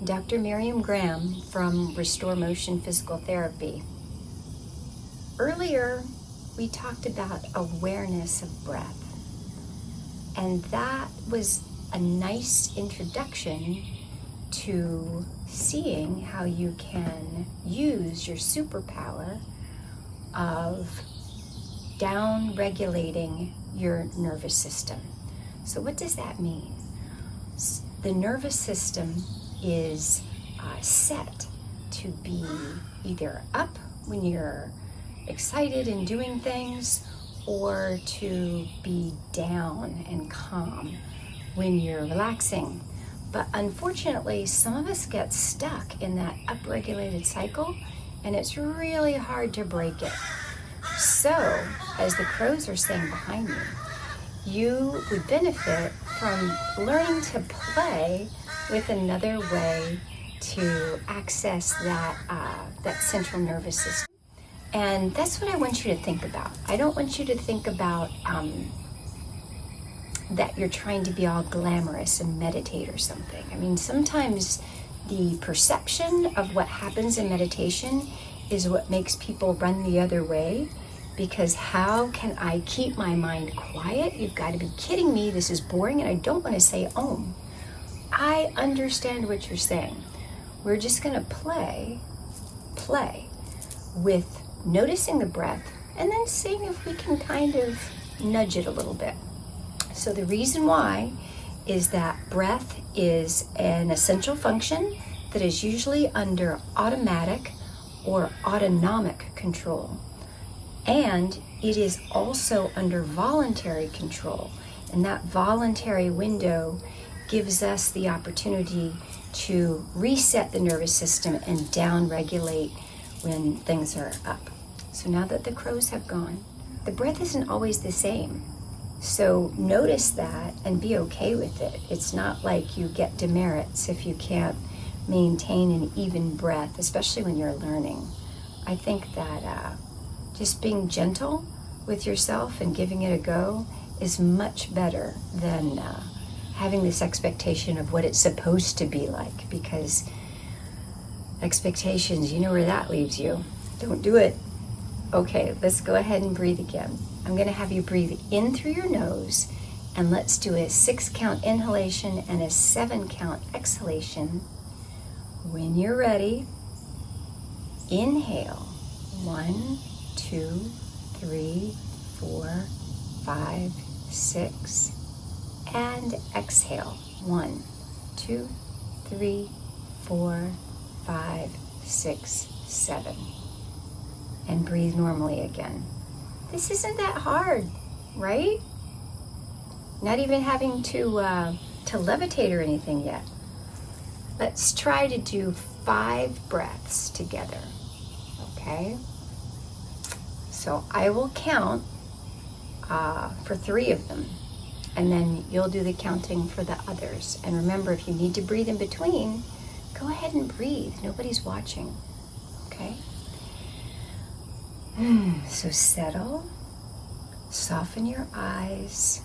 Dr. Miriam Graham from Restore Motion Physical Therapy. Earlier, we talked about awareness of breath, and that was a nice introduction to seeing how you can use your superpower of down-regulating your nervous system. So what does that mean? The nervous system is set to be either up when you're excited and doing things, or to be down and calm when you're relaxing. But unfortunately, some of us get stuck in that upregulated cycle, and it's really hard to break it. So, as the crows are saying behind me, you would benefit from learning to play with another way to access that central nervous system. And that's what I want you to think about. I don't want you to think about that you're trying to be all glamorous and meditate or something. I mean, sometimes the perception of what happens in meditation is what makes people run the other way, because how can I keep my mind quiet? You've got to be kidding me. This is boring and I don't want to say Om. I understand what you're saying. We're just going to play with noticing the breath and then seeing if we can kind of nudge it a little bit. So the reason why is that breath is an essential function that is usually under automatic or autonomic control. And it is also under voluntary control. And that voluntary window gives us the opportunity to reset the nervous system and down-regulate when things are up. So now that the crows have gone, the breath isn't always the same. So notice that and be okay with it. It's not like you get demerits if you can't maintain an even breath, especially when you're learning. I think that just being gentle with yourself and giving it a go is much better than having this expectation of what it's supposed to be like, because expectations, you know where that leaves you. Don't do it. Okay, let's go ahead and breathe again. I'm going to have you breathe in through your nose, and let's do a 6-count inhalation and a 7-count exhalation. When you're ready, inhale. 1, 2, 3, 4, 5, 6. And exhale. 1, 2, 3, 4, 5, 6, 7. And breathe normally again. This isn't that hard, right? Not even having to levitate or anything yet. Let's try to do 5 breaths together, okay? So I will count for 3 of them, and then you'll do the counting for the others. And remember, if you need to breathe in between, go ahead and breathe. Nobody's watching, okay? So settle, soften your eyes.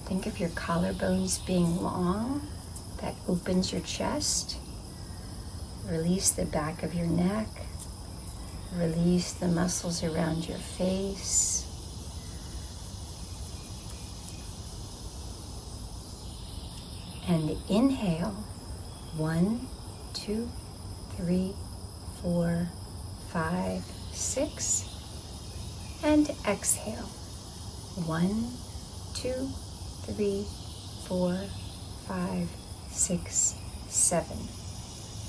Think of your collarbones being long. That opens your chest. Release the back of your neck. Release the muscles around your face. And inhale. 1, 2, 3, 4, 5, 6. And exhale. 1, 2, 3, 4, 5, 6, 7.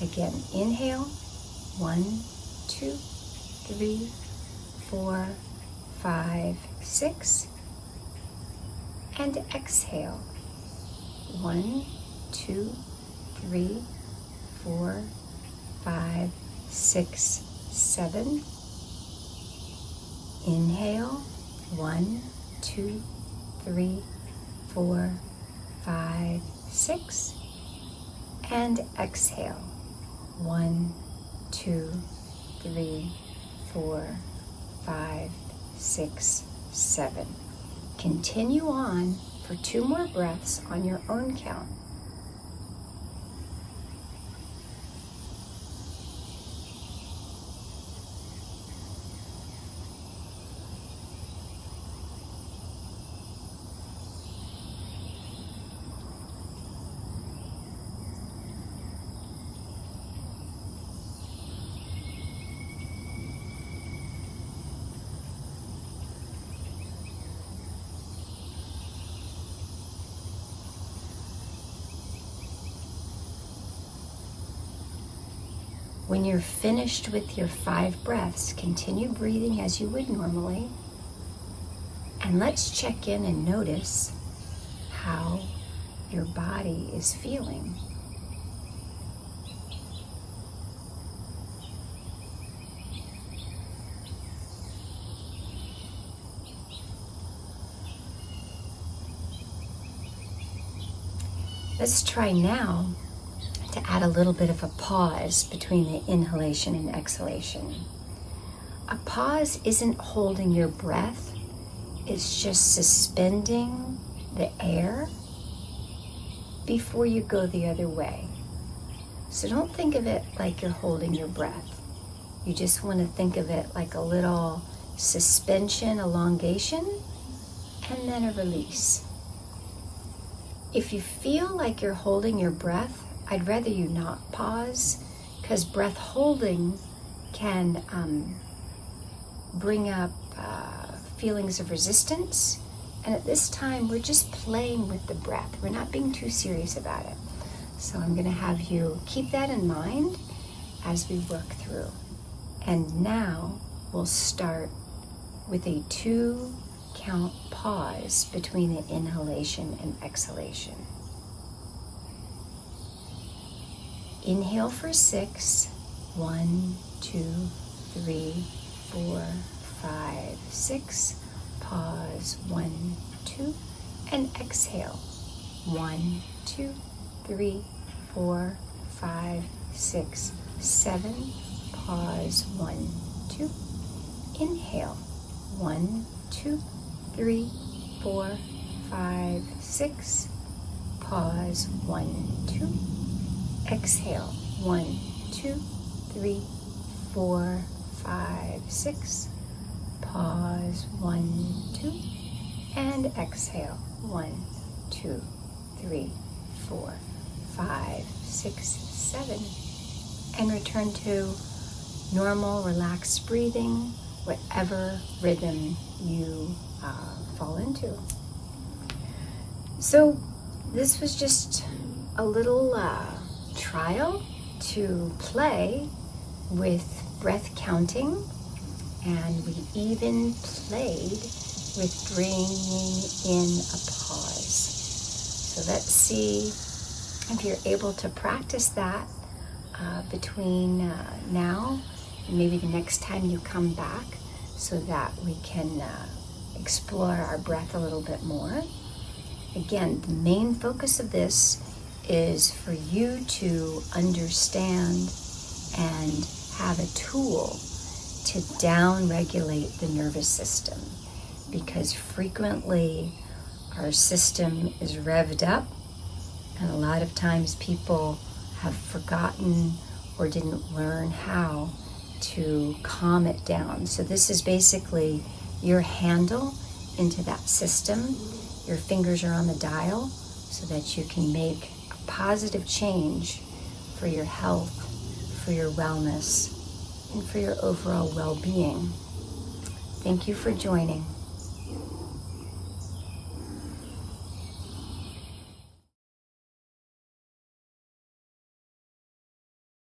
Again, inhale. 1, 2, 3, 4, 5, 6. And exhale. 1, 2, 3, 4, 5, 6, 7. Inhale. 1, 2, 3, 4, 5, 6. And exhale. 1, 2, 3, 4, 5, 6, 7. Continue on for 2 more breaths on your own count. When you're finished with your 5 breaths, continue breathing as you would normally. And let's check in and notice how your body is feeling. Let's try now to add a little bit of a pause between the inhalation and exhalation. A pause isn't holding your breath, it's just suspending the air before you go the other way. So don't think of it like you're holding your breath. You just want to think of it like a little suspension, elongation, and then a release. If you feel like you're holding your breath, I'd rather you not pause, because breath holding can bring up feelings of resistance. And at this time, we're just playing with the breath. We're not being too serious about it. So I'm going to have you keep that in mind as we work through. And now we'll start with a 2-count pause between the inhalation and exhalation. Inhale for 6. 1, 2, 3, 4, 5, 6. Pause. 1, 2, and exhale. 1, 2, 3, 4, 5, 6, 7. Pause. 1, 2. Inhale. 1, 2, 3, 4, 5, 6. Pause. 1, 2. Exhale. 1, 2, 3, 4, 5, 6. Pause. 1, 2. And exhale. 1, 2, 3, 4, 5, 6, 7. And return to normal, relaxed breathing, whatever rhythm you fall into. So this was just a little trial to play with breath counting, and we even played with bringing in a pause. So let's see if you're able to practice that between now and maybe the next time you come back, so that we can explore our breath a little bit more. Again, the main focus of this is for you to understand and have a tool to down-regulate the nervous system, because frequently our system is revved up, and a lot of times people have forgotten or didn't learn how to calm it down. So this is basically your handle into that system. Your fingers are on the dial so that you can make a positive change for your health, for your wellness, and for your overall well-being. Thank you for joining.